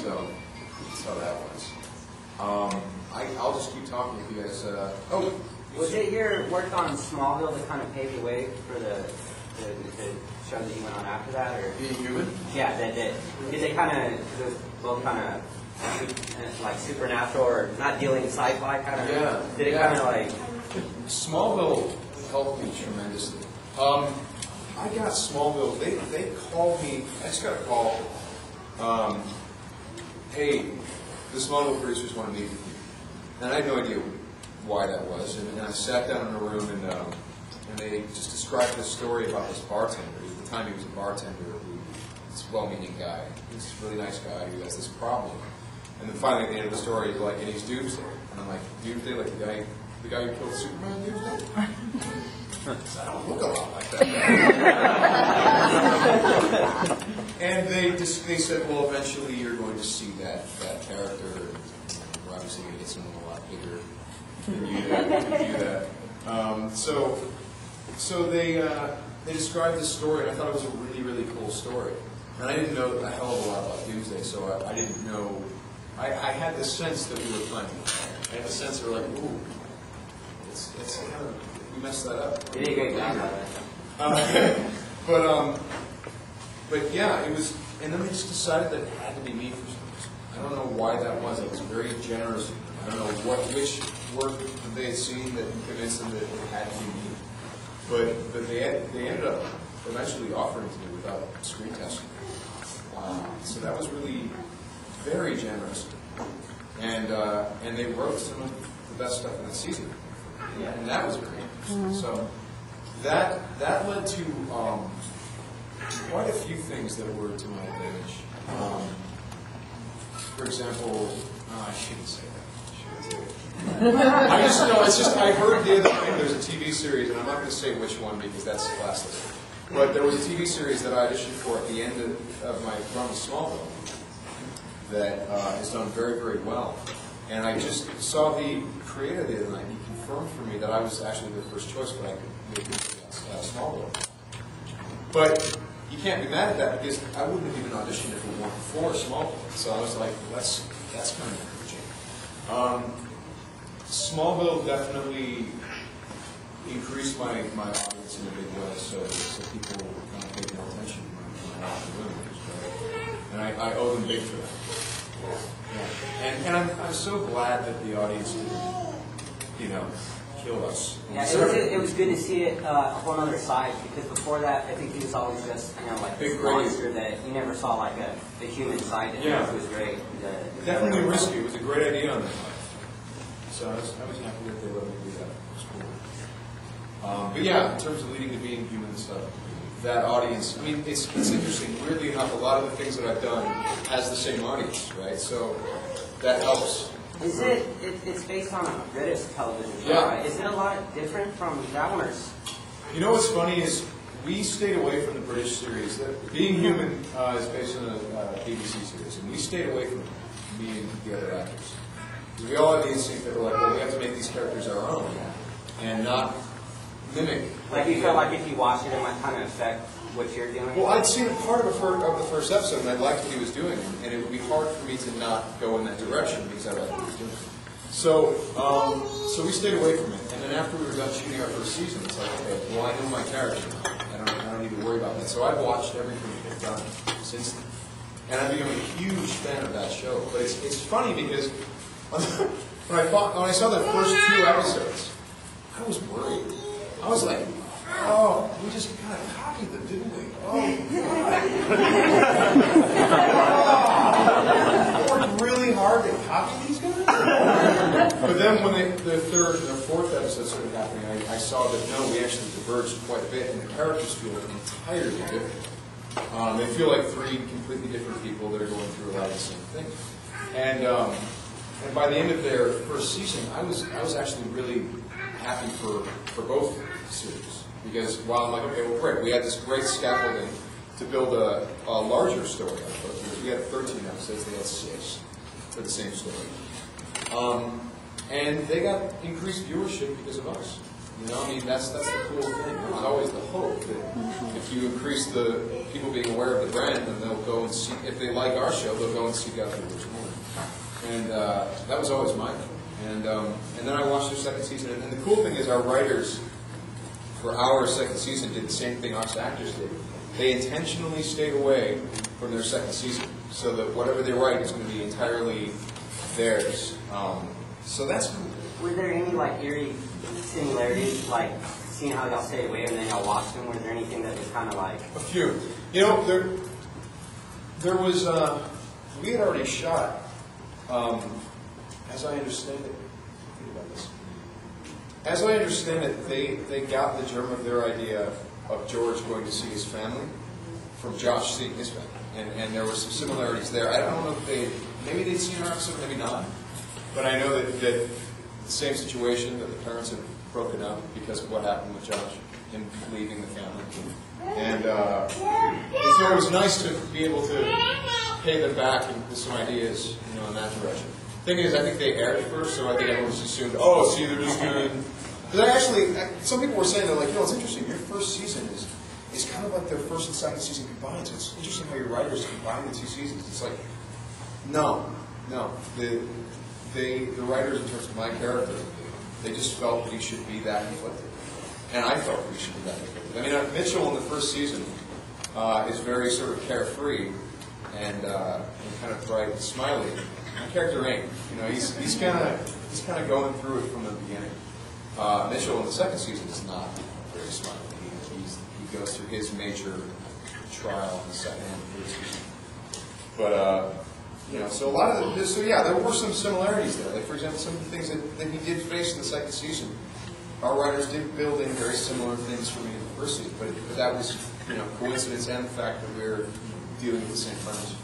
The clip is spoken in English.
So that's how that was. I'll just keep talking if you guys. Was it your work on Smallville that kind of paved the way for the show that you went on after that, or Being Human? Yeah, that did they kind of, it was both kind of like supernatural or not dealing sci-fi kind of? Yeah. Did it kind of like? Smallville helped me tremendously. I got Smallville. They called me. I just got a call. Hey, the Smallville producers want to meet with you, and I had no idea why that was. And I sat down in a room, and they just described this story about this bartender. At the time, he was a bartender who, this well-meaning guy, this really nice guy who has this problem. And then finally, at the end of the story, he's like, and he's Doomsday. And I'm like, Doomsday, like the guy who killed Superman, Doomsday? I don't look a lot like that. And they said, well, eventually you're going to see that character. And we're obviously going to get someone a lot bigger than you to do that. So they described this story, and I thought it was a really, really cool story. And I didn't know a hell of a lot about Doomsday, so I didn't know. I had the sense that we were playing. I had the sense that we were like, ooh, it's kind of, we messed that up. You did a great job on that. But yeah, it was, and then they just decided that it had to be me for some reason. I don't know why that was. It was very generous. I don't know which work that they had seen that convinced them that it had to be me. But they ended up eventually offering to me without screen testing. So that was really very generous. And they wrote some of the best stuff in that season. Yeah. And that was very interesting. So that led to quite a few things that were to my advantage. For example, I shouldn't say that. I just know, it's just, I heard the other day there's a TV series, and I'm not going to say which one because that's classless. But there was a TV series that I auditioned for at the end of my run with Smallville that has done very, very well. And I just saw the creator the other night, and he confirmed for me that I was actually the first choice, but I could make it Smallville. But you can't be mad at that because I wouldn't have even auditioned if it weren't for Smallville. So I was like, well, that's kind of encouraging. Smallville definitely increased my audience in a big way, so people kind of paid more attention when I was in the room, which was great. And I owe them big for that. Yeah. And I'm so glad that the audience didn't, kill us. Yeah, it was good to see it a whole other side, because before that, I think he was always just, like this monster that you never saw like the human side to him. Yeah. It was great. Definitely risky. It was a great idea on their part. So I was happy that they let me do that. It was cool. But yeah, in terms of leading to being human and stuff, that audience, I mean, it's interesting. Weirdly enough, a lot of the things that I've done has the same audience, right? So that helps. It's based on a British television show, yeah. Right? Is it a lot different from that one? You know what's funny is we stayed away from the British series. Being Human is based on a BBC series, and we stayed away from me and the other actors. Because we all had the instinct that we're like, well, we have to make these characters our own and not mimic. Like you felt like if you watched it, it might kind of affect what you're doing? Well, I'd seen a part of the first episode, and I liked what he was doing, and it would be hard for me to not go in that direction because I liked what he was doing. So we stayed away from it, and then after we were done shooting our first season, it's like, okay, well, I know my character now. I don't need to worry about that. So I've watched everything they've done since then, and I've become a huge fan of that show. But it's funny because when I saw the first 2 episodes, I was worried. I was like, oh, we just kind of copied them, didn't we? Oh, God. It worked really hard to copy these guys. But then when the third and the fourth episode started happening, I saw that, no, we actually diverged quite a bit, and the characters feel entirely different. They feel like 3 completely different people that are going through a lot of the same things. And by the end of their first season, I was actually really happy for both series. Because while I'm like, okay, well, great, we had this great scaffolding to build a larger story. We had 13 episodes, they had 6 for the same story. And they got increased viewership because of us. You know, I mean, that's the cool thing. There's always the hope that if you increase the people being aware of the brand, then they'll go and seek, if they like our show, they'll go and seek out the original. And that was always my goal. And then I watched their second season. And the cool thing is our writers, for our second season, did the same thing us actors did. They intentionally stayed away from their second season so that whatever they write is going to be entirely theirs. So that's cool. Were there any like eerie similarities, like seeing how y'all stayed away and then y'all watched them? Was there anything that was kind of like a few? You know, there was we had already shot. As I understand it, think about this. As I understand it, they got the germ of their idea of George going to see his family from Josh seeing his family, and there were some similarities there. I don't know if maybe they'd seen our episode, maybe not, but I know that the same situation, that the parents had broken up because of what happened with Josh, him leaving the family, and so it was nice to be able to pay them back with some ideas, you know, in that direction. Thing is, I think they aired it first, so I think everyone just assumed, oh, see, they're just doing. Because actually, some people were saying, they're like, you know, it's interesting. Your first season is kind of like their first and second season combined. So it's interesting how your writers combine the two seasons. It's like, no. The writers, in terms of my character, they just felt that he should be that conflicted, and I felt that he should be that conflicted. I mean, Mitchell in the first season is very sort of carefree and kind of bright and smiley. My character ain't. You know, he's kind of going through it from the beginning. Mitchell in the second season is not very smiley. He goes through his major trial in the second and third season. But you know, so a lot of this. So yeah, there were some similarities there. Like for example, some of the things that he did face in the second season, our writers did build in very similar things for me in the first season. But that was, you know, coincidence and the fact that we were dealing with the same premise.